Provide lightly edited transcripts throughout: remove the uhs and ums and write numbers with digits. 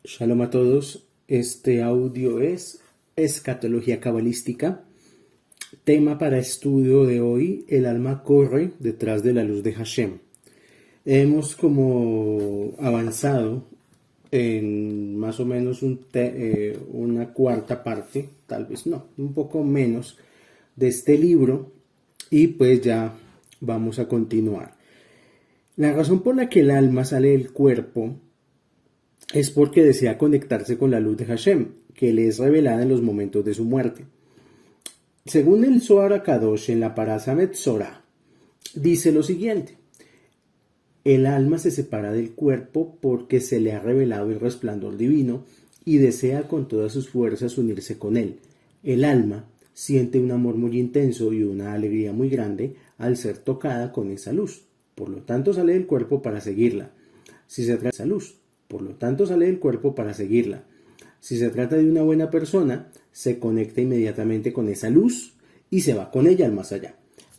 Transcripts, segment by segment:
Shalom a todos, este audio es escatología cabalística. Tema para estudio de hoy: el alma corre detrás de la luz de Hashem. Hemos como avanzado en más o menos una cuarta parte, tal vez no, un poco menos de este libro, y pues ya vamos a continuar. La razón por la que el alma sale del cuerpo es porque desea conectarse con la luz de Hashem, que le es revelada en los momentos de su muerte. Según el Zohar HaKadosh en la Parasha Metzorah, dice lo siguiente: el alma se separa del cuerpo porque se le ha revelado el resplandor divino y desea con todas sus fuerzas unirse con él. El alma siente un amor muy intenso y una alegría muy grande al ser tocada con esa luz. Por lo tanto, sale del cuerpo para seguirla. Si se trata de esa luz, por lo tanto, sale del cuerpo para seguirla. Si se trata de una buena persona, se conecta inmediatamente con esa luz y se va con ella al más allá.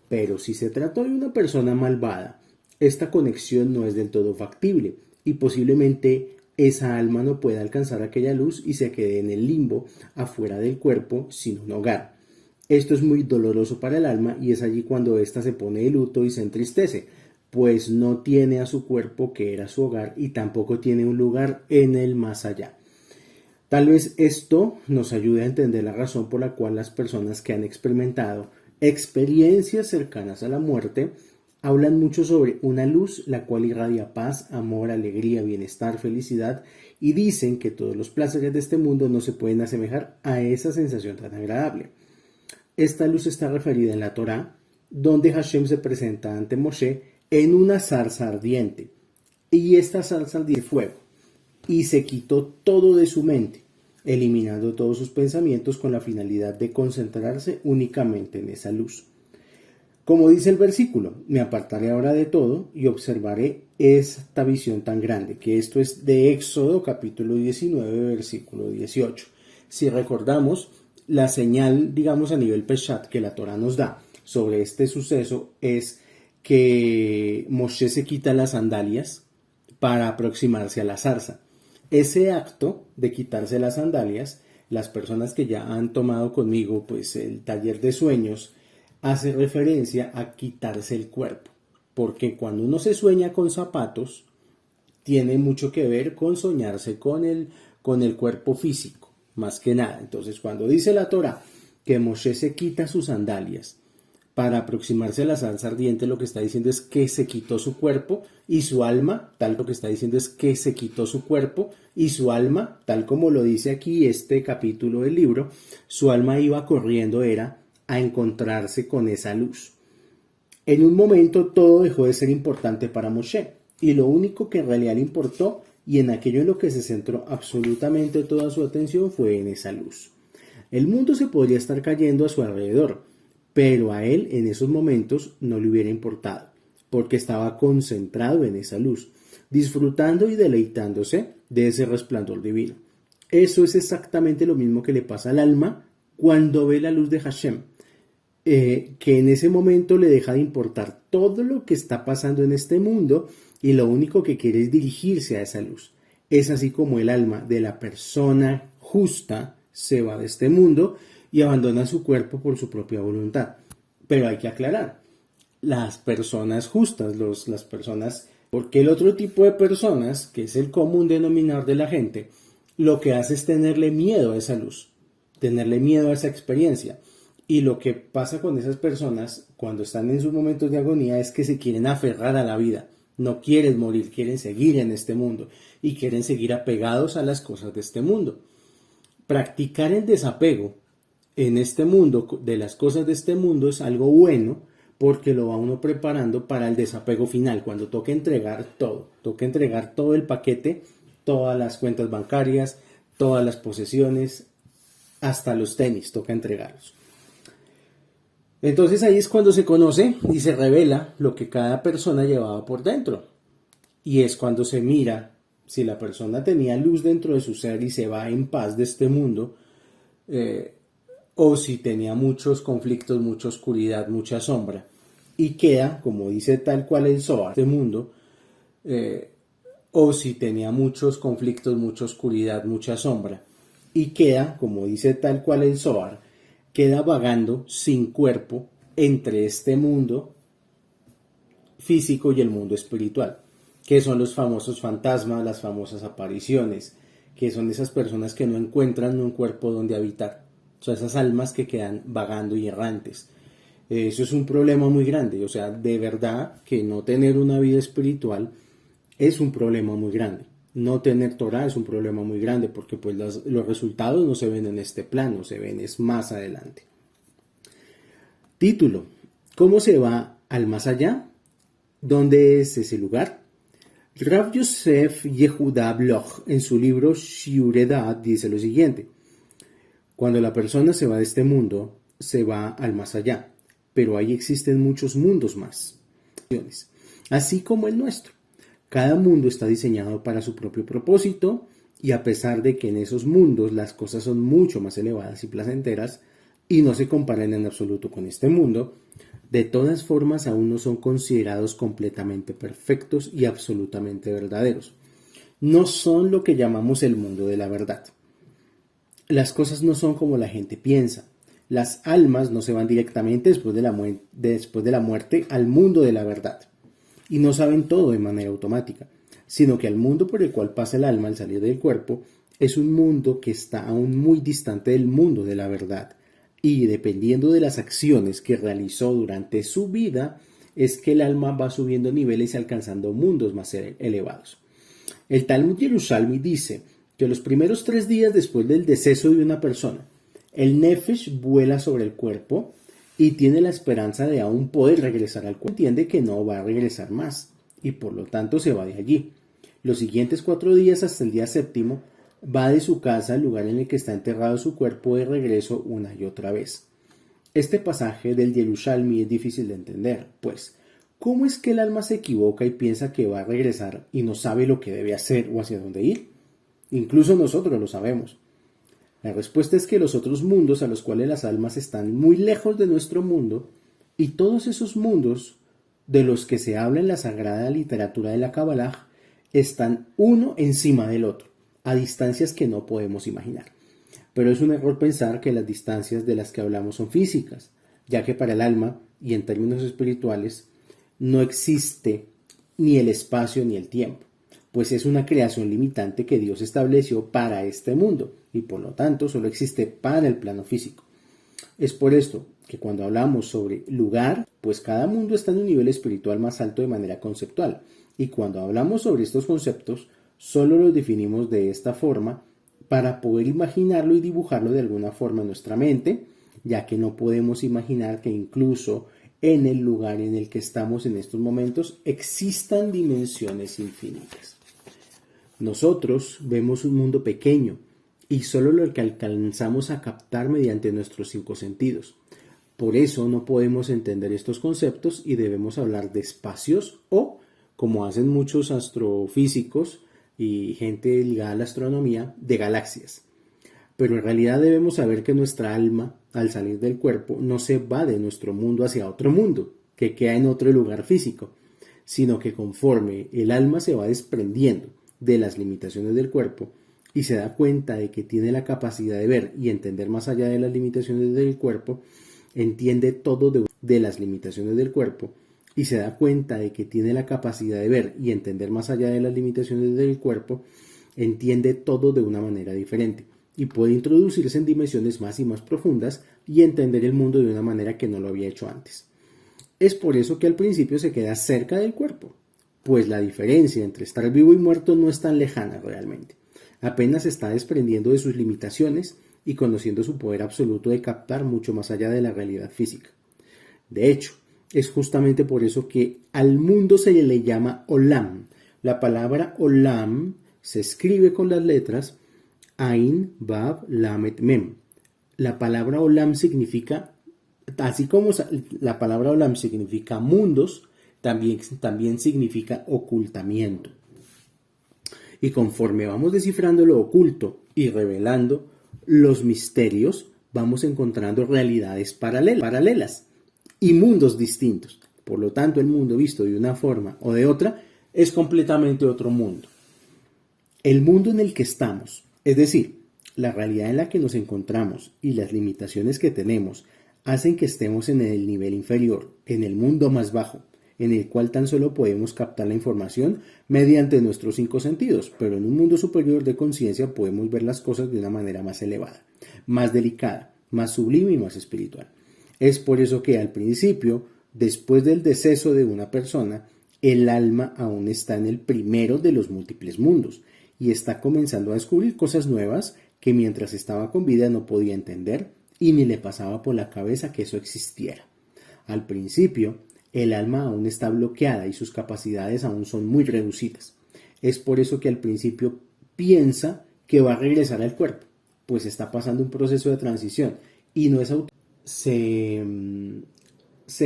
Pero si se trata de una persona malvada, esta conexión no es del todo factible y posiblemente esa alma no pueda alcanzar aquella luz y se quede en el limbo, afuera del cuerpo, sin un hogar. Esto es muy doloroso para el alma y es allí cuando ésta se pone de luto y se entristece, pues no tiene a su cuerpo, que era su hogar, y tampoco tiene un lugar en el más allá. Tal vez esto nos ayude a entender la razón por la cual las personas que han experimentado experiencias cercanas a la muerte hablan mucho sobre una luz la cual irradia paz, amor, alegría, bienestar, felicidad, y dicen que todos los placeres de este mundo no se pueden asemejar a esa sensación tan agradable. Esta luz está referida en la Torá, donde Hashem se presenta ante Moshe en una zarza ardiente, y esta zarza ardía fuego, y se quitó todo de su mente, eliminando todos sus pensamientos con la finalidad de concentrarse únicamente en esa luz. Como dice el versículo: me apartaré ahora de todo y observaré esta visión tan grande, que esto es de Éxodo capítulo 19, versículo 18. Si recordamos, la señal, digamos, a nivel Peshat que la Torá nos da sobre este suceso es que Moshe se quita las sandalias para aproximarse a la zarza. Ese acto de quitarse las sandalias, las personas que ya han tomado conmigo pues el taller de sueños, hace referencia a quitarse el cuerpo, porque cuando uno se sueña con zapatos, tiene mucho que ver con soñarse con el cuerpo físico, más que nada. Entonces, cuando dice la Torá que Moshe se quita sus sandalias para aproximarse a la zarza ardiente, lo que está diciendo es que se quitó su cuerpo y su alma, tal lo que está diciendo es que se quitó su cuerpo y su alma, tal como lo dice aquí este capítulo del libro, su alma iba corriendo era a encontrarse con esa luz. En un momento todo dejó de ser importante para Moshe y lo único que en realidad le importó y en aquello en lo que se centró absolutamente toda su atención fue en esa luz. El mundo se podría estar cayendo a su alrededor, pero a él en esos momentos no le hubiera importado, porque estaba concentrado en esa luz, disfrutando y deleitándose de ese resplandor divino. Eso es exactamente lo mismo que le pasa al alma cuando ve la luz de Hashem, que en ese momento le deja de importar todo lo que está pasando en este mundo y lo único que quiere es dirigirse a esa luz. Es así como el alma de la persona justa se va de este mundo y abandona su cuerpo por su propia voluntad. Pero hay que aclarar, las personas justas, las personas, porque el otro tipo de personas, que es el común denominador de la gente, lo que hace es tenerle miedo a esa luz, tenerle miedo a esa experiencia. Y lo que pasa con esas personas cuando están en sus momentos de agonía es que se quieren aferrar a la vida, no quieren morir, quieren seguir en este mundo y quieren seguir apegados a las cosas de este mundo. Practicar el desapego en este mundo, de las cosas de este mundo, es algo bueno porque lo va uno preparando para el desapego final, cuando toque entregar todo el paquete, todas las cuentas bancarias, todas las posesiones, hasta los tenis, toca entregarlos. Entonces ahí es cuando se conoce y se revela lo que cada persona llevaba por dentro. Y es cuando se mira si la persona tenía luz dentro de su ser y se va en paz de este mundo, o si tenía muchos conflictos, mucha oscuridad, mucha sombra. Y queda, como dice tal cual el Zohar, este mundo, o si tenía muchos conflictos, mucha oscuridad, mucha sombra. Y queda, como dice tal cual el Zohar, queda vagando sin cuerpo entre este mundo físico y el mundo espiritual, que son los famosos fantasmas, las famosas apariciones, que son esas personas que no encuentran un cuerpo donde habitar, son esas almas que quedan vagando y errantes. Eso es un problema muy grande, o sea, de verdad que no tener una vida espiritual es un problema muy grande. No tener Torah es un problema muy grande porque pues los resultados no se ven en este plano, se ven es más adelante. Título: ¿cómo se va al más allá? ¿Dónde es ese lugar? Rav Yosef Yehuda Bloch en su libro Shiurei Da'at dice lo siguiente: cuando la persona se va de este mundo, se va al más allá, pero ahí existen muchos mundos más, así como el nuestro. Cada mundo está diseñado para su propio propósito y a pesar de que en esos mundos las cosas son mucho más elevadas y placenteras y no se comparan en absoluto con este mundo, de todas formas aún no son considerados completamente perfectos y absolutamente verdaderos. No son lo que llamamos el mundo de la verdad. Las cosas no son como la gente piensa. Las almas no se van directamente después de la muerte al mundo de la verdad. Y no saben todo de manera automática, sino que el mundo por el cual pasa el alma al salir del cuerpo es un mundo que está aún muy distante del mundo de la verdad. Y dependiendo de las acciones que realizó durante su vida, es que el alma va subiendo niveles y alcanzando mundos más elevados. El Talmud Yerushalmi dice que los primeros 3 días después del deceso de una persona, el Nefesh vuela sobre el cuerpo y tiene la esperanza de aún poder regresar al cuerpo. Entiende que no va a regresar más y por lo tanto se va de allí. Los siguientes 4 días hasta el día 7º va de su casa al lugar en el que está enterrado su cuerpo de regreso una y otra vez. Este pasaje del Yerushalmi es difícil de entender, pues ¿cómo es que el alma se equivoca y piensa que va a regresar y no sabe lo que debe hacer o hacia dónde ir? Incluso nosotros lo sabemos. La respuesta es que los otros mundos a los cuales las almas están muy lejos de nuestro mundo y todos esos mundos de los que se habla en la sagrada literatura de la Kabbalah están uno encima del otro, a distancias que no podemos imaginar. Pero es un error pensar que las distancias de las que hablamos son físicas, ya que para el alma, y en términos espirituales, no existe ni el espacio ni el tiempo, pues es una creación limitante que Dios estableció para este mundo y por lo tanto solo existe para el plano físico. Es por esto que cuando hablamos sobre lugar, pues cada mundo está en un nivel espiritual más alto de manera conceptual y cuando hablamos sobre estos conceptos solo los definimos de esta forma para poder imaginarlo y dibujarlo de alguna forma en nuestra mente, ya que no podemos imaginar que incluso en el lugar en el que estamos en estos momentos existan dimensiones infinitas. Nosotros vemos un mundo pequeño y solo lo que alcanzamos a captar mediante nuestros 5 sentidos. Por eso no podemos entender estos conceptos y debemos hablar de espacios o, como hacen muchos astrofísicos y gente ligada a la astronomía, de galaxias. Pero en realidad debemos saber que nuestra alma, al salir del cuerpo, no se va de nuestro mundo hacia otro mundo, que queda en otro lugar físico, sino que conforme el alma se va desprendiendo de las limitaciones del cuerpo y se da cuenta de que tiene la capacidad de ver y entender más allá de las limitaciones del cuerpo, entiende todo de las limitaciones del cuerpo y se da cuenta de que tiene la capacidad de ver y entender más allá de las limitaciones del cuerpo, entiende todo de una manera diferente y puede introducirse en dimensiones más y más profundas y entender el mundo de una manera que no lo había hecho antes. Es por eso que al principio se queda cerca del cuerpo, pues la diferencia entre estar vivo y muerto no es tan lejana realmente. Apenas se está desprendiendo de sus limitaciones y conociendo su poder absoluto de captar mucho más allá de la realidad física. De hecho, es justamente por eso que al mundo se le llama Olam. La palabra Olam se escribe con las letras Ain, Vav, Lamet, Mem. La palabra Olam significa, así como la palabra Olam significa mundos, también significa ocultamiento. Y conforme vamos descifrando lo oculto y revelando los misterios, vamos encontrando realidades paralelas y mundos distintos. Por lo tanto, el mundo visto de una forma o de otra es completamente otro mundo. El mundo en el que estamos, es decir, la realidad en la que nos encontramos y las limitaciones que tenemos, hacen que estemos en el nivel inferior, en el mundo más bajo, en el cual tan solo podemos captar la información mediante nuestros 5 sentidos, pero en un mundo superior de conciencia podemos ver las cosas de una manera más elevada, más delicada, más sublime y más espiritual. Es por eso que al principio, después del deceso de una persona, el alma aún está en el primero de los múltiples mundos y está comenzando a descubrir cosas nuevas que mientras estaba con vida no podía entender y ni le pasaba por la cabeza que eso existiera. Al principio, el alma aún está bloqueada y sus capacidades aún son muy reducidas. Es por eso que al principio piensa que va a regresar al cuerpo, pues está pasando un proceso de transición y no es autónomo. Se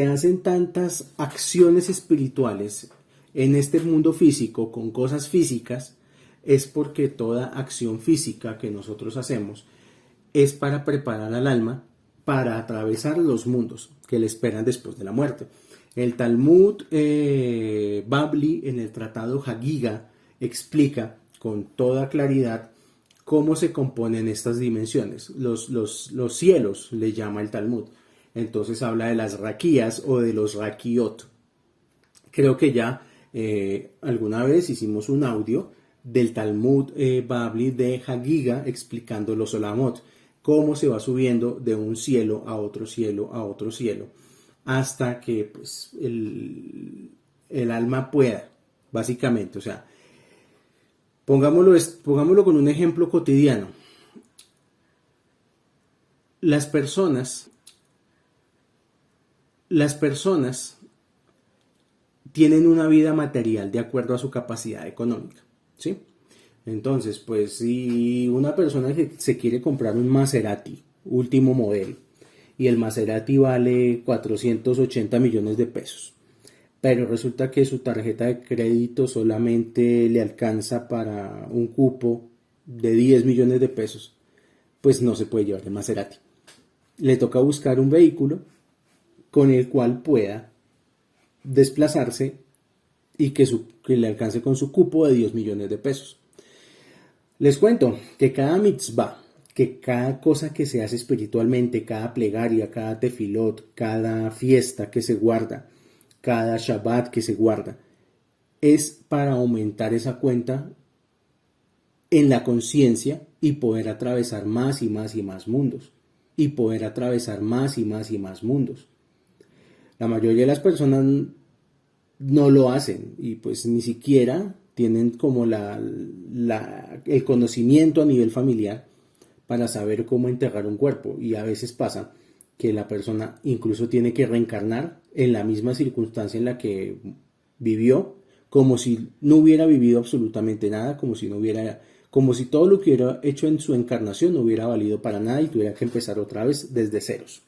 hacen tantas acciones espirituales en este mundo físico con cosas físicas, es porque toda acción física que nosotros hacemos es para preparar al alma para atravesar los mundos que le esperan después de la muerte. El Talmud Babli en el tratado Hagiga explica con toda claridad cómo se componen estas dimensiones. Los cielos le llama el Talmud. Entonces habla de las raquías o de los raquiot. Creo que ya alguna vez hicimos un audio del Talmud Babli de Hagiga explicando los olamot, cómo se va subiendo de un cielo a otro cielo a otro cielo, hasta que pues, el alma pueda, básicamente. O sea, pongámoslo con un ejemplo cotidiano. Las personas tienen una vida material de acuerdo a su capacidad económica, ¿sí? Entonces, pues si una persona que se quiere comprar un Maserati último modelo y el Maserati vale 480 millones de pesos, pero resulta que su tarjeta de crédito solamente le alcanza para un cupo de 10 millones de pesos, pues no se puede llevar el Maserati. Le toca buscar un vehículo con el cual pueda desplazarse y que le alcance con su cupo de 10 millones de pesos. Les cuento que cada mitzvah, que cada cosa que se hace espiritualmente, cada plegaria, cada tefilot, cada fiesta que se guarda, cada Shabbat que se guarda, es para aumentar esa cuenta en la conciencia y poder atravesar más y más y más mundos. Y poder atravesar más y más y más mundos. La mayoría de las personas no lo hacen y pues ni siquiera tienen como el conocimiento a nivel familiar para saber cómo enterrar un cuerpo, y a veces pasa que la persona incluso tiene que reencarnar en la misma circunstancia en la que vivió, como si no hubiera vivido absolutamente nada, como si todo lo que hubiera hecho en su encarnación no hubiera valido para nada y tuviera que empezar otra vez desde ceros.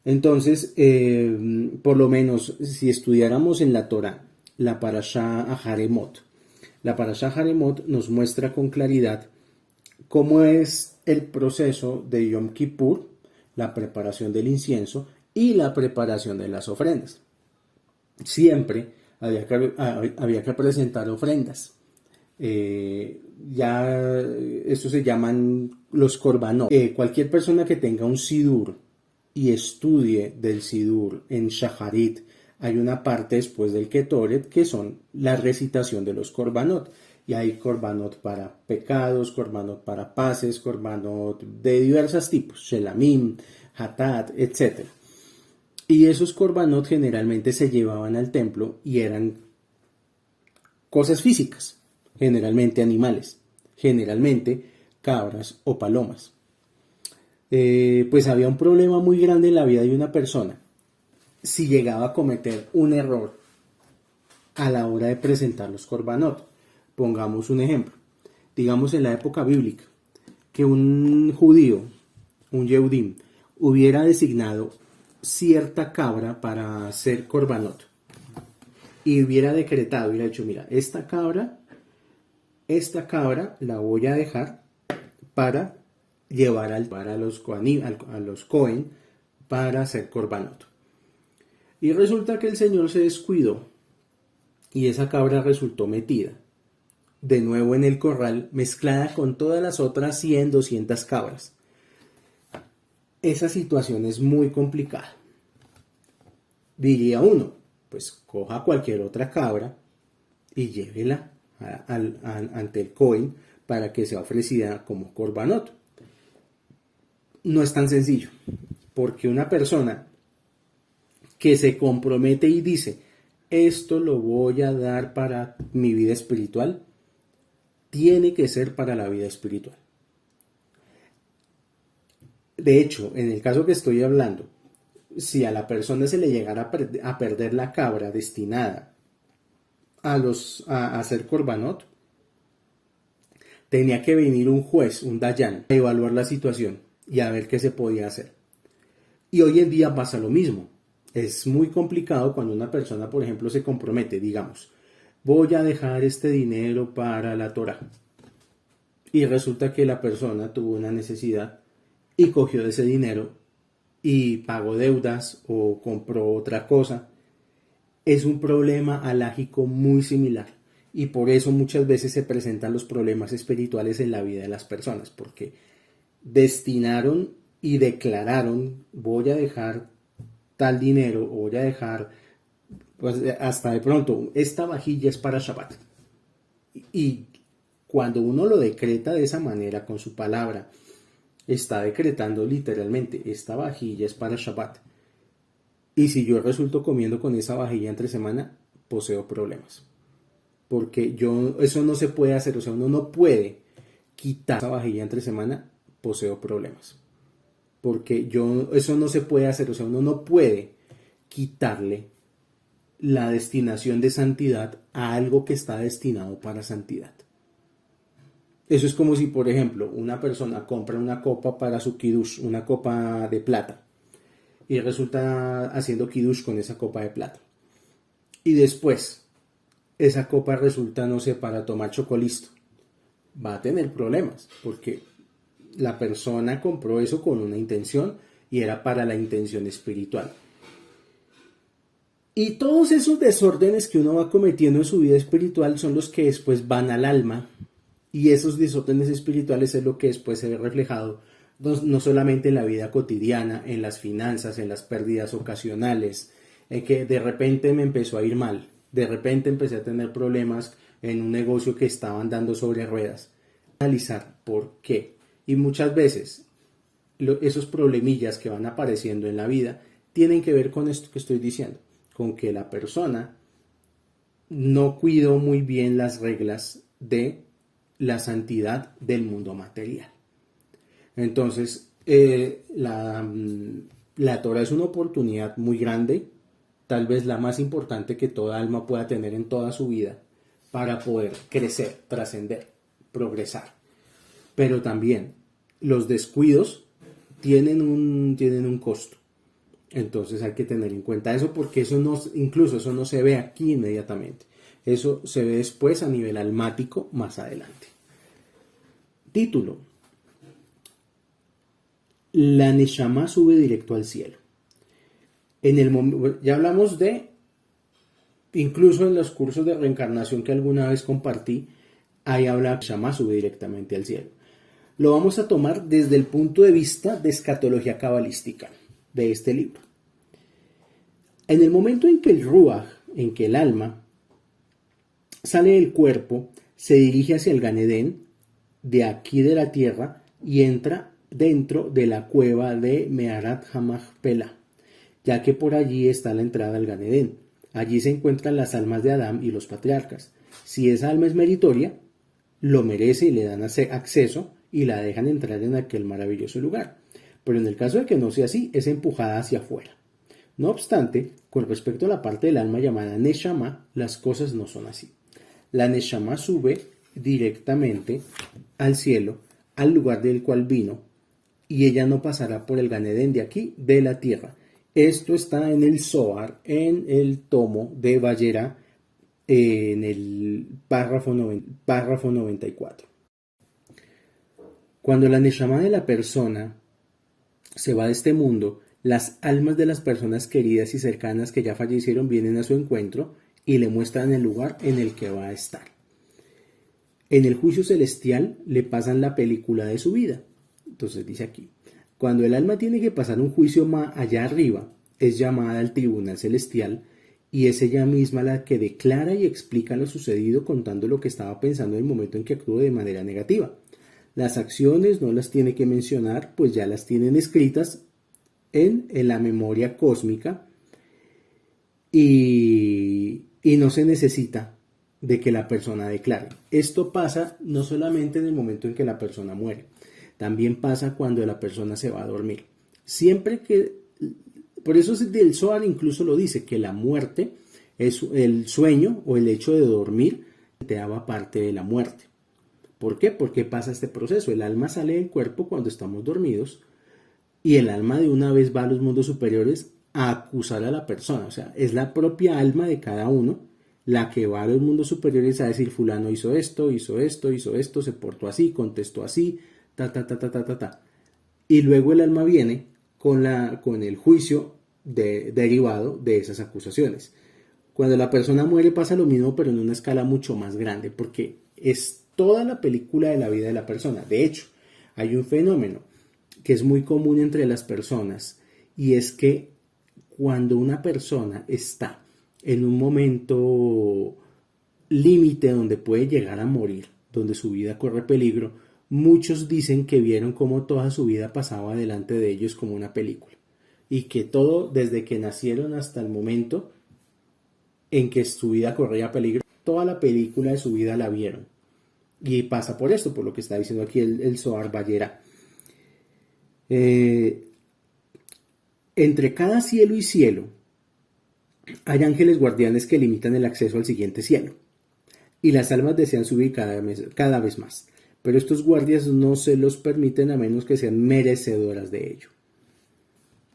Entonces, por lo menos si estudiáramos en la Torá la Parashá Aharemot, la Parashá Aharemot nos muestra con claridad cómo es el proceso de Yom Kippur, la preparación del incienso y la preparación de las ofrendas. Siempre había que presentar ofrendas. Ya estos se llaman los korbanot. Cualquier persona que tenga un sidur y estudie del sidur en Shaharit, hay una parte después del Ketoret que son la recitación de los korbanot. Y hay korbanot para pecados, korbanot para paces, korbanot de diversos tipos, shelamim, hatat, etc. Y esos korbanot generalmente se llevaban al templo y eran cosas físicas, generalmente animales, generalmente cabras o palomas. Pues había un problema muy grande en la vida de una persona si llegaba a cometer un error a la hora de presentar los korbanot. Pongamos un ejemplo, digamos en la época bíblica, que un judío, un Yehudim, hubiera designado cierta cabra para hacer korbanot y hubiera decretado, hubiera dicho, mira, esta cabra la voy a dejar para llevar a los Cohen para hacer korbanot. Y resulta que el Señor se descuidó y esa cabra resultó metida de nuevo en el corral, mezclada con todas las otras 100, 200 cabras. Esa situación es muy complicada. Diría uno, pues coja cualquier otra cabra y llévela ante el Cohen para que sea ofrecida como corbanot. No es tan sencillo, porque una persona que se compromete y dice, esto lo voy a dar para mi vida espiritual, tiene que ser para la vida espiritual. De hecho, en el caso que estoy hablando, si a la persona se le llegara a perder la cabra destinada a hacer corbanot, tenía que venir un juez, un dayan, a evaluar la situación y a ver qué se podía hacer. Y hoy en día pasa lo mismo. Es muy complicado cuando una persona, por ejemplo, se compromete, digamos, voy a dejar este dinero para la Torá. Y resulta que la persona tuvo una necesidad y cogió ese dinero y pagó deudas o compró otra cosa. Es un problema alágico muy similar. Y por eso muchas veces se presentan los problemas espirituales en la vida de las personas, porque destinaron y declararon, voy a dejar tal dinero o voy a dejar, pues hasta de pronto, esta vajilla es para Shabbat. Y cuando uno lo decreta de esa manera, con su palabra, está decretando literalmente, esta vajilla es para Shabbat. Y si yo resulto comiendo con esa vajilla entre semana, poseo problemas. Porque eso no se puede hacer, o sea, uno no puede quitar esa vajilla entre semana, poseo problemas. Porque eso no se puede hacer, o sea, uno no puede quitarle la destinación de santidad a algo que está destinado para santidad. Eso es como si, por ejemplo, una persona compra una copa para su kiddush, una copa de plata, y resulta haciendo kiddush con esa copa de plata. Y después, esa copa resulta, no sé, para tomar chocolisto. Va a tener problemas, porque la persona compró eso con una intención y era para la intención espiritual. Y todos esos desórdenes que uno va cometiendo en su vida espiritual son los que después van al alma. Y esos desórdenes espirituales es lo que después se ve reflejado no solamente en la vida cotidiana, en las finanzas, en las pérdidas ocasionales, en que de repente me empezó a ir mal, de repente empecé a tener problemas en un negocio que estaba andando sobre ruedas. Analizar por qué. Y muchas veces esos problemillas que van apareciendo en la vida tienen que ver con esto que estoy diciendo, con que la persona no cuidó muy bien las reglas de la santidad del mundo material. Entonces, la Torah es una oportunidad muy grande, tal vez la más importante que toda alma pueda tener en toda su vida, para poder crecer, trascender, progresar. Pero también los descuidos tienen un costo. Entonces hay que tener en cuenta eso, porque incluso eso no se ve aquí inmediatamente. Eso se ve después a nivel almático más adelante. Título: la Neshama sube directo al cielo. Ya hablamos incluso en los cursos de reencarnación que alguna vez compartí, ahí habla que Neshama sube directamente al cielo. Lo vamos a tomar desde el punto de vista de escatología cabalística de este libro. En el momento en que el Ruach, en que el alma, sale del cuerpo, se dirige hacia el Gan Edén, de aquí de la tierra, y entra dentro de la cueva de Meharat HaMachpelah, ya que por allí está la entrada al Gan Edén. Allí se encuentran las almas de Adán y los patriarcas. Si esa alma es meritoria, lo merece y le dan acceso y la dejan entrar en aquel maravilloso lugar. Pero en el caso de que no sea así, es empujada hacia afuera. No obstante, con respecto a la parte del alma llamada Neshama, las cosas no son así. La Neshama sube directamente al cielo, al lugar del cual vino, y ella no pasará por el Gan Edén de aquí, de la tierra. Esto está en el Zohar, en el tomo de Vayera, en el párrafo 94. Cuando la Neshama de la persona se va de este mundo, las almas de las personas queridas y cercanas que ya fallecieron vienen a su encuentro y le muestran el lugar en el que va a estar. En el juicio celestial le pasan la película de su vida. Entonces dice aquí, cuando el alma tiene que pasar un juicio más allá arriba, es llamada al tribunal celestial y es ella misma la que declara y explica lo sucedido contando lo que estaba pensando en el momento en que actuó de manera negativa. Las acciones no las tiene que mencionar, pues ya las tienen escritas en la memoria cósmica y no se necesita de que la persona declare. Esto pasa no solamente en el momento en que la persona muere, también pasa cuando la persona se va a dormir. Siempre que, por eso el Zohar incluso lo dice, que la muerte es el sueño o el hecho de dormir, te daba parte de la muerte. ¿Por qué? Porque pasa este proceso. El alma sale del cuerpo cuando estamos dormidos y el alma de una vez va a los mundos superiores a acusar a la persona. O sea, es la propia alma de cada uno la que va a los mundos superiores a decir fulano hizo esto, se portó así, contestó así, ta. Y luego el alma viene con el juicio derivado de esas acusaciones. Cuando la persona muere pasa lo mismo, pero en una escala mucho más grande, porque es toda la película de la vida de la persona. De hecho, hay un fenómeno que es muy común entre las personas, y es que cuando una persona está en un momento límite donde puede llegar a morir, donde su vida corre peligro, muchos dicen que vieron cómo toda su vida pasaba delante de ellos como una película, y que todo, desde que nacieron hasta el momento en que su vida corría peligro, toda la película de su vida la vieron. Y pasa por esto, por lo que está diciendo aquí el Zohar Ballera. Entre cada cielo y cielo hay ángeles guardianes que limitan el acceso al siguiente cielo, y las almas desean subir cada vez más, pero estos guardias no se los permiten a menos que sean merecedoras de ello.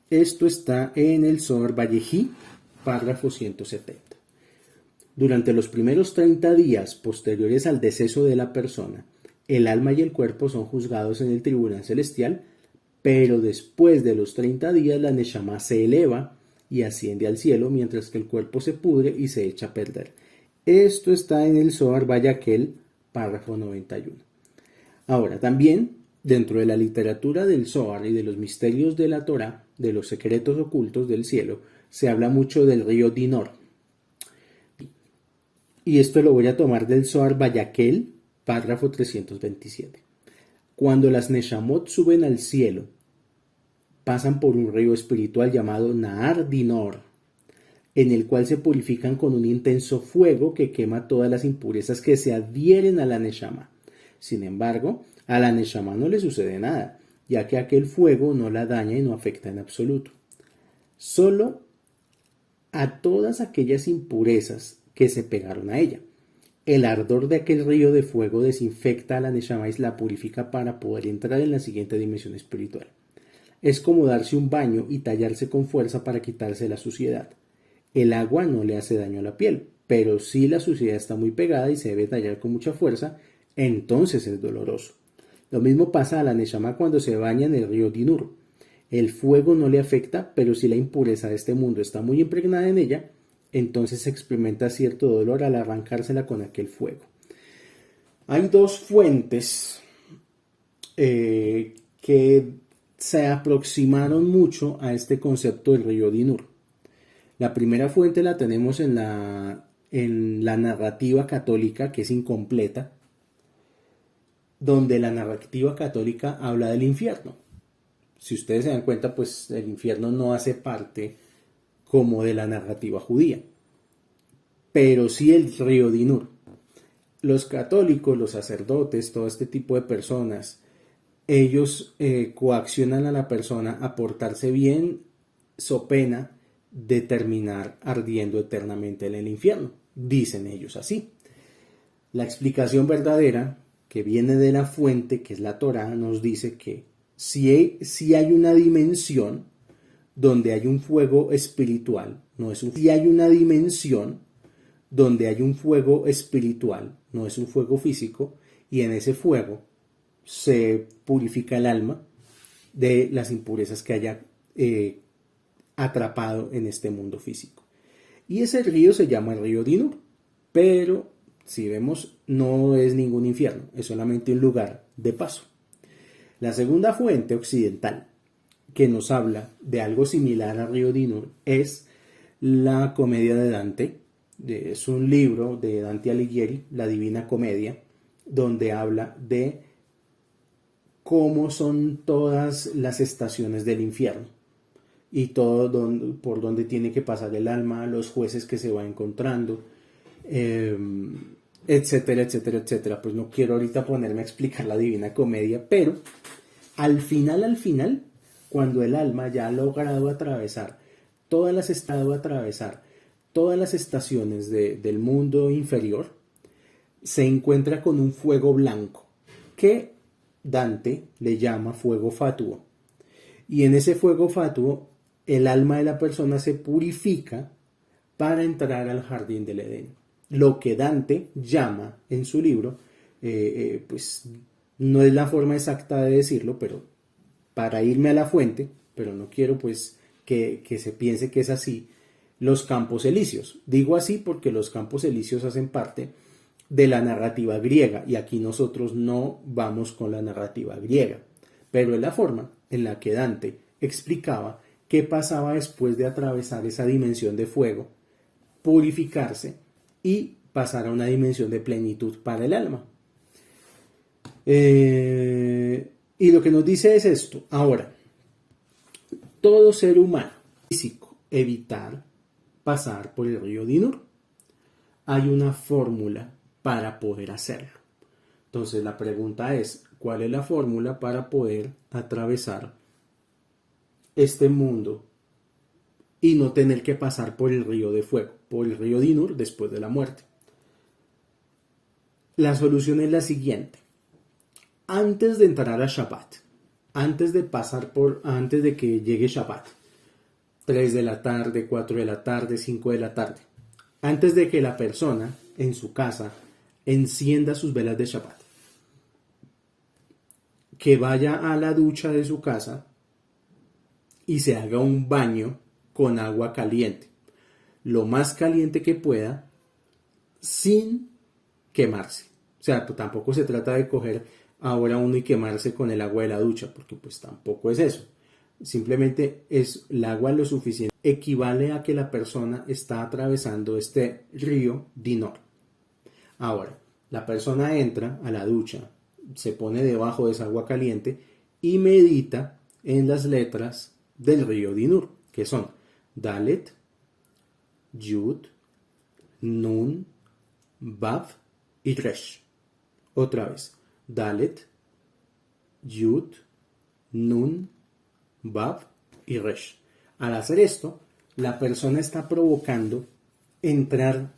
Esto está en el Zohar Vallejí, párrafo 170. Durante los primeros 30 días posteriores al deceso de la persona, el alma y el cuerpo son juzgados en el tribunal celestial, pero después de los 30 días la Neshama se eleva y asciende al cielo, mientras que el cuerpo se pudre y se echa a perder. Esto está en el Zohar Bayaquel, párrafo 91. Ahora, también, dentro de la literatura del Zohar y de los misterios de la Torá, de los secretos ocultos del cielo, se habla mucho del río Dinor. Y esto lo voy a tomar del Zohar Bayaquel, párrafo 327. Cuando las Neshamot suben al cielo, pasan por un río espiritual llamado Nahar Dinor, en el cual se purifican con un intenso fuego que quema todas las impurezas que se adhieren a la Neshama. Sin embargo, a la Neshama no le sucede nada, ya que aquel fuego no la daña y no afecta en absoluto. Solo a todas aquellas impurezas que se pegaron a ella. El ardor de aquel río de fuego desinfecta a la Neshama y la purifica para poder entrar en la siguiente dimensión espiritual. Es como darse un baño y tallarse con fuerza para quitarse la suciedad. El agua no le hace daño a la piel, pero si la suciedad está muy pegada y se debe tallar con mucha fuerza, entonces es doloroso. Lo mismo pasa a la Neshama cuando se baña en el río Dinur. El fuego no le afecta, pero si la impureza de este mundo está muy impregnada en ella, entonces se experimenta cierto dolor al arrancársela con aquel fuego. Hay dos fuentes que se aproximaron mucho a este concepto del río Dinur. La primera fuente la tenemos en la narrativa católica, que es incompleta, donde la narrativa católica habla del infierno. Si ustedes se dan cuenta, pues el infierno no hace parte como de la narrativa judía, pero sí el río Dinur. Los católicos, los sacerdotes, todo este tipo de personas, ellos coaccionan a la persona a portarse bien, so pena de terminar ardiendo eternamente en el infierno. Dicen ellos así. La explicación verdadera, que viene de la fuente, que es la Torá, nos dice que si hay una dimensión donde hay un fuego espiritual, si hay una dimensión donde hay un fuego espiritual, no es un fuego físico, y en ese fuego se purifica el alma de las impurezas que haya atrapado en este mundo físico. Y ese río se llama el río Dinur, pero Si vemos, no es ningún infierno, es solamente un lugar de paso. La segunda fuente occidental que nos habla de algo similar a Río Dinur es la Comedia de Dante. Es un libro de Dante Alighieri, La Divina Comedia, donde habla de cómo son todas las estaciones del infierno y todo por donde tiene que pasar el alma, los jueces que se va encontrando, etcétera, etcétera, etcétera. Pues no quiero ahorita ponerme a explicar la Divina Comedia, pero al final, cuando el alma ya ha logrado atravesar todas las estaciones del mundo inferior, se encuentra con un fuego blanco que Dante le llama fuego fatuo. Y en ese fuego fatuo, el alma de la persona se purifica para entrar al jardín del Edén. Lo que Dante llama en su libro, pues no es la forma exacta de decirlo, pero para irme a la fuente, pero no quiero pues que se piense que es así, los campos elíseos. Digo así porque los campos elíseos hacen parte de la narrativa griega y aquí nosotros no vamos con la narrativa griega, pero es la forma en la que Dante explicaba qué pasaba después de atravesar esa dimensión de fuego, purificarse y pasar a una dimensión de plenitud para el alma. Y lo que nos dice es esto. Ahora, todo ser humano físico evitar pasar por el río Dinur. Hay una fórmula para poder hacerlo. Entonces la pregunta es, ¿cuál es la fórmula para poder atravesar este mundo y no tener que pasar por el río de fuego, por el río Dinur después de la muerte? La solución es la siguiente. Antes de entrar a Shabbat, antes de que llegue Shabbat, 3 de la tarde, 4 de la tarde, 5 de la tarde, antes de que la persona en su casa encienda sus velas de Shabbat, que vaya a la ducha de su casa y se haga un baño con agua caliente, lo más caliente que pueda, sin quemarse. O sea, pues tampoco se trata de coger ahora uno y quemarse con el agua de la ducha, porque pues tampoco es eso. Simplemente es el agua lo suficiente. Equivale a que la persona está atravesando este río Dinur. Ahora, la persona entra a la ducha, se pone debajo de esa agua caliente y medita en las letras del río Dinur, que son Dalet, Yud, Nun, Vav y Resh. Otra vez, Dalet, Yud, Nun, Vav y Resh. Al hacer esto, la persona está provocando entrar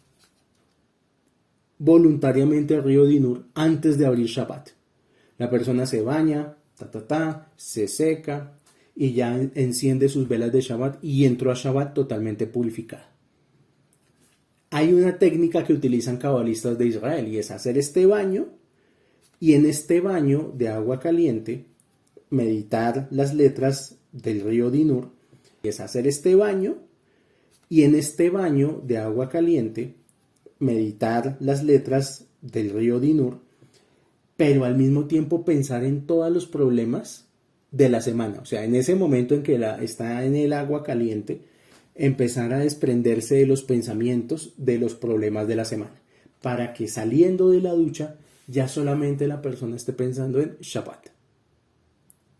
voluntariamente al río Dinur antes de abrir Shabbat. La persona se baña, se seca y ya enciende sus velas de Shabbat y entró a Shabbat totalmente purificada. Hay una técnica que utilizan cabalistas de Israel y es hacer este baño y en este baño de agua caliente meditar las letras del río Dinur. Es hacer este baño y en este baño de agua caliente meditar las letras del río Dinur, pero al mismo tiempo pensar en todos los problemas de la semana. O sea, en ese momento en que está en el agua caliente, empezar a desprenderse de los pensamientos de los problemas de la semana, para que saliendo de la ducha ya solamente la persona esté pensando en Shabbat.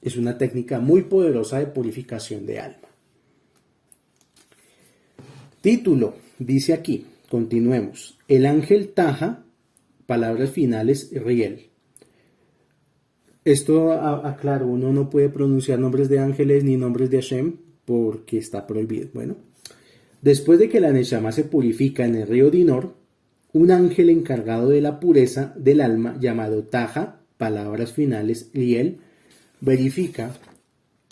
Es una técnica muy poderosa de purificación de alma. Título, dice aquí, continuemos. El ángel Taja, palabras finales, Riel. Esto aclaro, uno no puede pronunciar nombres de ángeles ni nombres de Hashem porque está prohibido. Bueno, después de que la Neshama se purifica en el río Dinur, un ángel encargado de la pureza del alma llamado Taja, palabras finales, Riel, verifica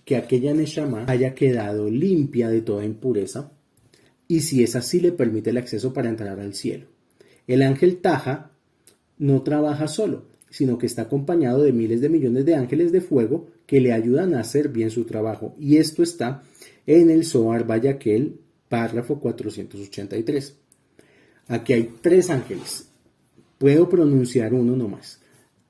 que aquella Neshama haya quedado limpia de toda impureza y si es así le permite el acceso para entrar al cielo. El ángel Taja no trabaja solo, sino que está acompañado de miles de millones de ángeles de fuego que le ayudan a hacer bien su trabajo. Y esto está en el Zohar párrafo 483. Aquí hay 3 ángeles. Puedo pronunciar uno nomás.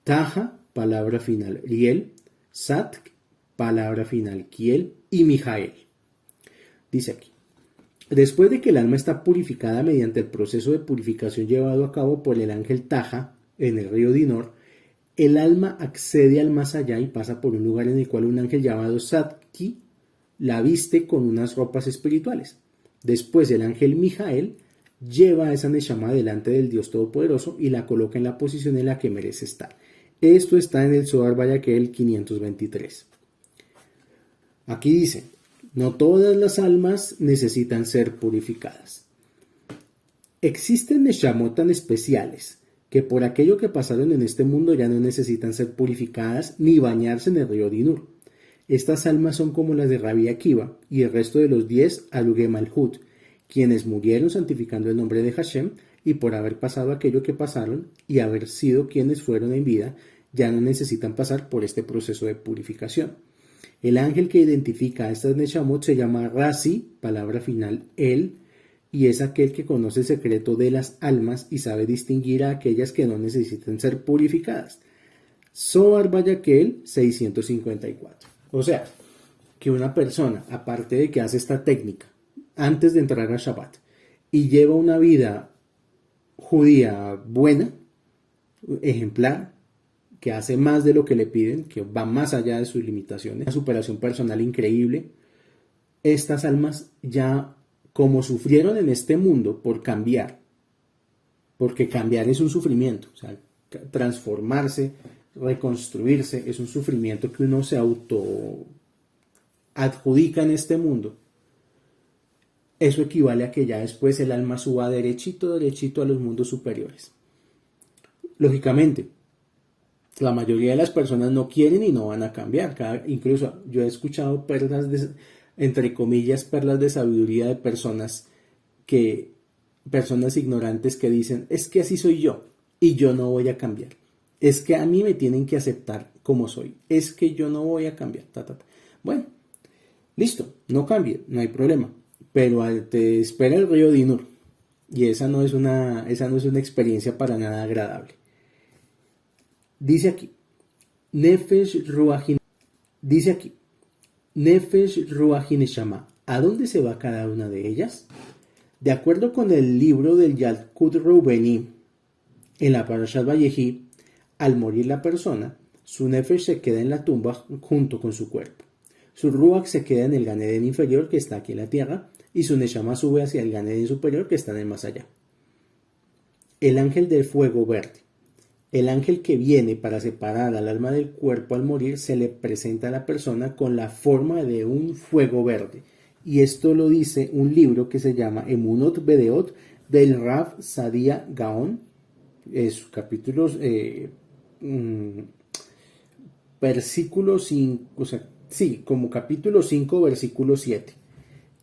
Taja, palabra final Riel, Satk, palabra final Kiel y Mijael. Dice aquí. Después de que el alma está purificada mediante el proceso de purificación llevado a cabo por el ángel Taja en el río Dinor, el alma accede al más allá y pasa por un lugar en el cual un ángel llamado Satki la viste con unas ropas espirituales. Después el ángel Mijael lleva a esa Neshama delante del Dios Todopoderoso y la coloca en la posición en la que merece estar. Esto está en el Zohar Vayakhel 523. Aquí dice, no todas las almas necesitan ser purificadas. Existen Neshamot tan especiales que por aquello que pasaron en este mundo ya no necesitan ser purificadas ni bañarse en el río Dinur. Estas almas son como las de Rabbi Akiva y el resto de los 10 Alugé Malhut, quienes murieron santificando el nombre de Hashem y por haber pasado aquello que pasaron y haber sido quienes fueron en vida, ya no necesitan pasar por este proceso de purificación. El ángel que identifica a estas Neshamot se llama Razi, palabra final él, y es aquel que conoce el secreto de las almas y sabe distinguir a aquellas que no necesitan ser purificadas. Zohar Vayakhel 654. O sea, que una persona, aparte de que hace esta técnica antes de entrar a Shabbat y lleva una vida judía buena, ejemplar, que hace más de lo que le piden, que va más allá de sus limitaciones, una superación personal increíble, estas almas ya como sufrieron en este mundo por cambiar, porque cambiar es un sufrimiento, o sea, transformarse, reconstruirse, es un sufrimiento que uno se auto adjudica en este mundo. Eso equivale a que ya después el alma suba derechito a los mundos superiores. Lógicamente, la mayoría de las personas no quieren y no van a cambiar. Incluso yo he escuchado perlas de, entre comillas, perlas de sabiduría de personas ignorantes que dicen, es que así soy yo y yo no voy a cambiar. Es que a mí me tienen que aceptar como soy. Es que yo no voy a cambiar. Bueno, listo, no cambie, no hay problema. Pero te espera el río Dinur. Y esa no es una experiencia para nada agradable. Dice aquí, Nefesh Ruach Neshama. ¿A dónde se va cada una de ellas? De acuerdo con el libro del Yalkut Reubeni, en la Parashat Vayehi, al morir la persona, su Nefesh se queda en la tumba junto con su cuerpo. Su Ruach se queda en el Gan Eden inferior que está aquí en la tierra y su Neshama sube hacia el Gan Eden superior que está en el más allá. El ángel del fuego verde. El ángel que viene para separar al alma del cuerpo al morir se le presenta a la persona con la forma de un fuego verde. Y esto lo dice un libro que se llama Emunot Bedeot del Rav Sadia Gaon, capítulos, versículo 5, o sea, sí, como capítulo 5, versículo 7,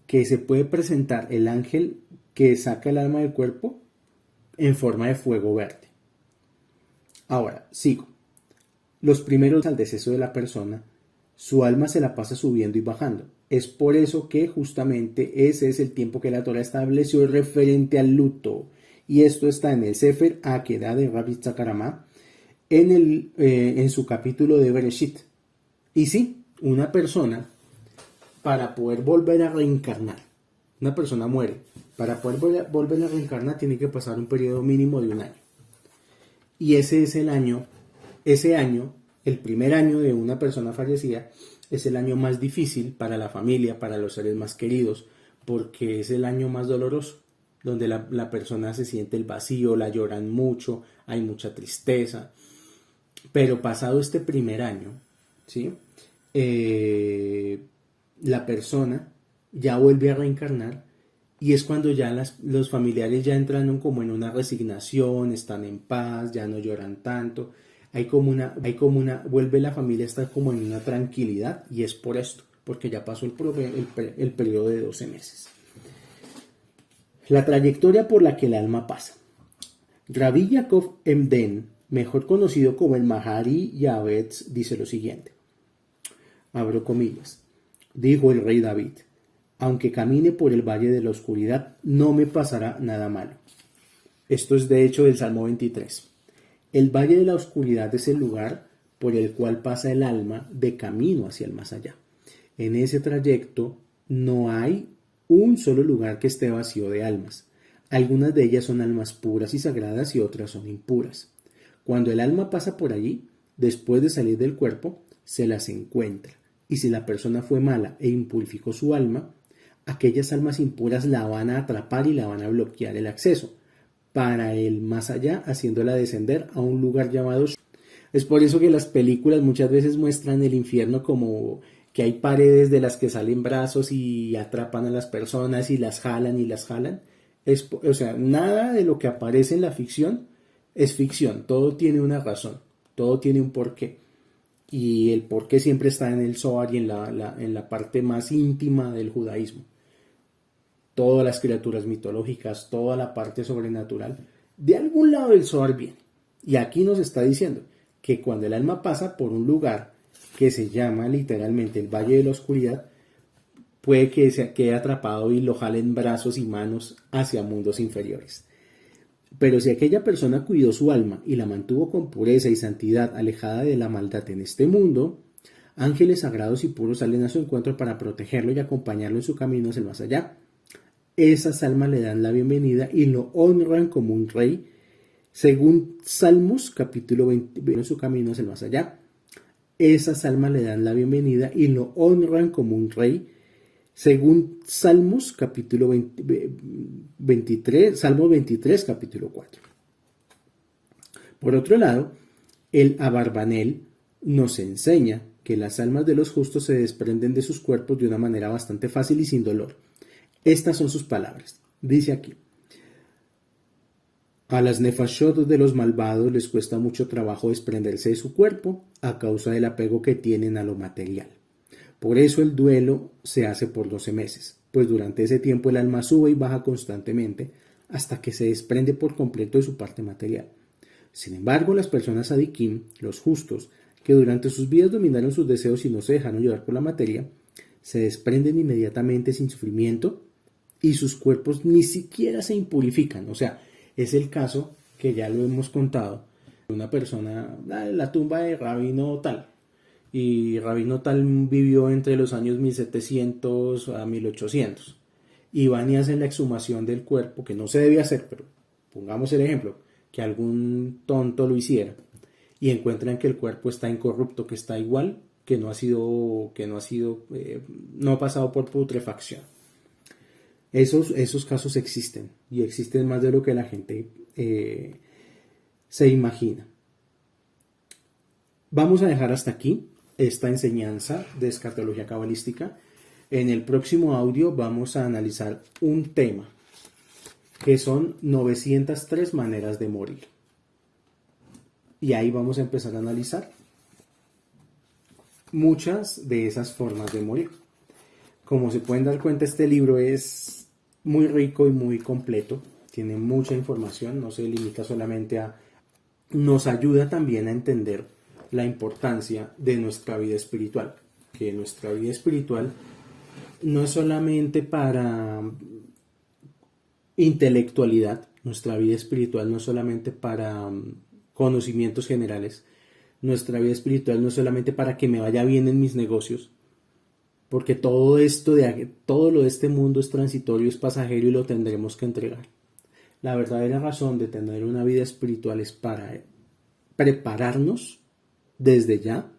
que se puede presentar el ángel que saca el alma del cuerpo en forma de fuego verde. Ahora, sigo. Los primeros al deceso de la persona, su alma se la pasa subiendo y bajando. Es por eso que justamente ese es el tiempo que la Torah estableció referente al luto. Y esto está en el Sefer Akedah de Rabbi Tzakaramá, en su capítulo de Bereshit. Y sí, una persona, para poder volver a reencarnar, una persona muere. Para poder volver a reencarnar tiene que pasar un periodo mínimo de un año. Y ese es el año, el primer año de una persona fallecida, es el año más difícil para la familia, para los seres más queridos, porque es el año más doloroso, donde la persona se siente el vacío, la lloran mucho, hay mucha tristeza. Pero pasado este primer año, ¿sí? La persona ya vuelve a reencarnar y es cuando ya los familiares ya entran como en una resignación, están en paz, ya no lloran tanto. Vuelve la familia a estar como en una tranquilidad y es por esto, porque ya pasó el periodo de 12 meses. La trayectoria por la que el alma pasa. Rabbi Yaakov Emden, mejor conocido como el Mahari Yavetz, dice lo siguiente. Abro comillas. Dijo el rey David, aunque camine por el valle de la oscuridad, no me pasará nada malo. Esto es de hecho del Salmo 23. El valle de la oscuridad es el lugar por el cual pasa el alma de camino hacia el más allá. En ese trayecto no hay un solo lugar que esté vacío de almas. Algunas de ellas son almas puras y sagradas y otras son impuras. Cuando el alma pasa por allí, después de salir del cuerpo, se las encuentra. Y si la persona fue mala e impurificó su alma, aquellas almas impuras la van a atrapar y la van a bloquear el acceso para el más allá, haciéndola descender a un lugar llamado. Es por eso que las películas muchas veces muestran el infierno como que hay paredes de las que salen brazos y atrapan a las personas y las jalan y las jalan. O sea, nada de lo que aparece en la ficción es ficción, todo tiene una razón, todo tiene un porqué. Y el porqué siempre está en el Zohar y en la parte más íntima del judaísmo. Todas las criaturas mitológicas, toda la parte sobrenatural, de algún lado del Zohar viene. Y aquí nos está diciendo que cuando el alma pasa por un lugar que se llama literalmente el Valle de la Oscuridad, puede que se quede atrapado y lo jalen brazos y manos hacia mundos inferiores. Pero si aquella persona cuidó su alma y la mantuvo con pureza y santidad, alejada de la maldad en este mundo, ángeles sagrados y puros salen a su encuentro para protegerlo y acompañarlo en su camino hacia el más allá. Esas almas le dan la bienvenida y lo honran como un rey, según Salmos capítulo 20, en su camino hacia el más allá. Esas almas le dan la bienvenida y lo honran como un rey, según Salmos capítulo 23, Salmo 23 capítulo 4. Por otro lado, el Abarbanel nos enseña que las almas de los justos se desprenden de sus cuerpos de una manera bastante fácil y sin dolor. Estas son sus palabras. Dice aquí: a las nefashot de los malvados les cuesta mucho trabajo desprenderse de su cuerpo a causa del apego que tienen a lo material. Por eso el duelo se hace por 12 meses, pues durante ese tiempo el alma sube y baja constantemente hasta que se desprende por completo de su parte material. Sin embargo, las personas adikim, los justos, que durante sus vidas dominaron sus deseos y no se dejaron llevar por la materia, se desprenden inmediatamente sin sufrimiento y sus cuerpos ni siquiera se impurifican. O sea, es el caso que ya lo hemos contado. Una persona, la tumba de Rabino tal, y Rabino tal vivió entre los años 1700 a 1800. Y van y hacen la exhumación del cuerpo, que no se debía hacer, pero pongamos el ejemplo, que algún tonto lo hiciera, y encuentran que el cuerpo está incorrupto, que está igual, que no ha pasado por putrefacción. Esos casos existen, y existen más de lo que la gente se imagina. Vamos a dejar hasta aquí esta enseñanza de escatología cabalística. En el próximo audio vamos a analizar un tema que son 903 maneras de morir. Y ahí vamos a empezar a analizar muchas de esas formas de morir. Como se pueden dar cuenta, este libro es muy rico y muy completo. Tiene mucha información, no se limita solamente a... Nos ayuda también a entender la importancia de nuestra vida espiritual. Que nuestra vida espiritual no es solamente para intelectualidad, nuestra vida espiritual no es solamente para conocimientos generales, nuestra vida espiritual no es solamente para que me vaya bien en mis negocios, porque todo lo de este mundo es transitorio, es pasajero y lo tendremos que entregar. La verdadera razón de tener una vida espiritual es para prepararnos desde ya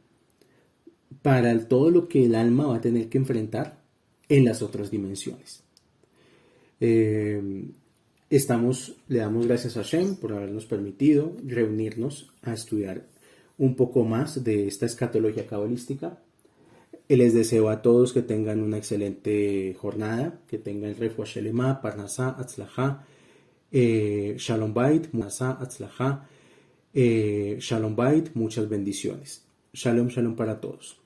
para todo lo que el alma va a tener que enfrentar en las otras dimensiones. Le damos gracias a Hashem por habernos permitido reunirnos a estudiar un poco más de esta escatología cabalística. Les deseo a todos que tengan una excelente jornada, que tengan refuah shelema, parnasá, atzlajá, shalom bait, parnasá, atzlajá, shalom bait, muchas bendiciones. Shalom, shalom para todos.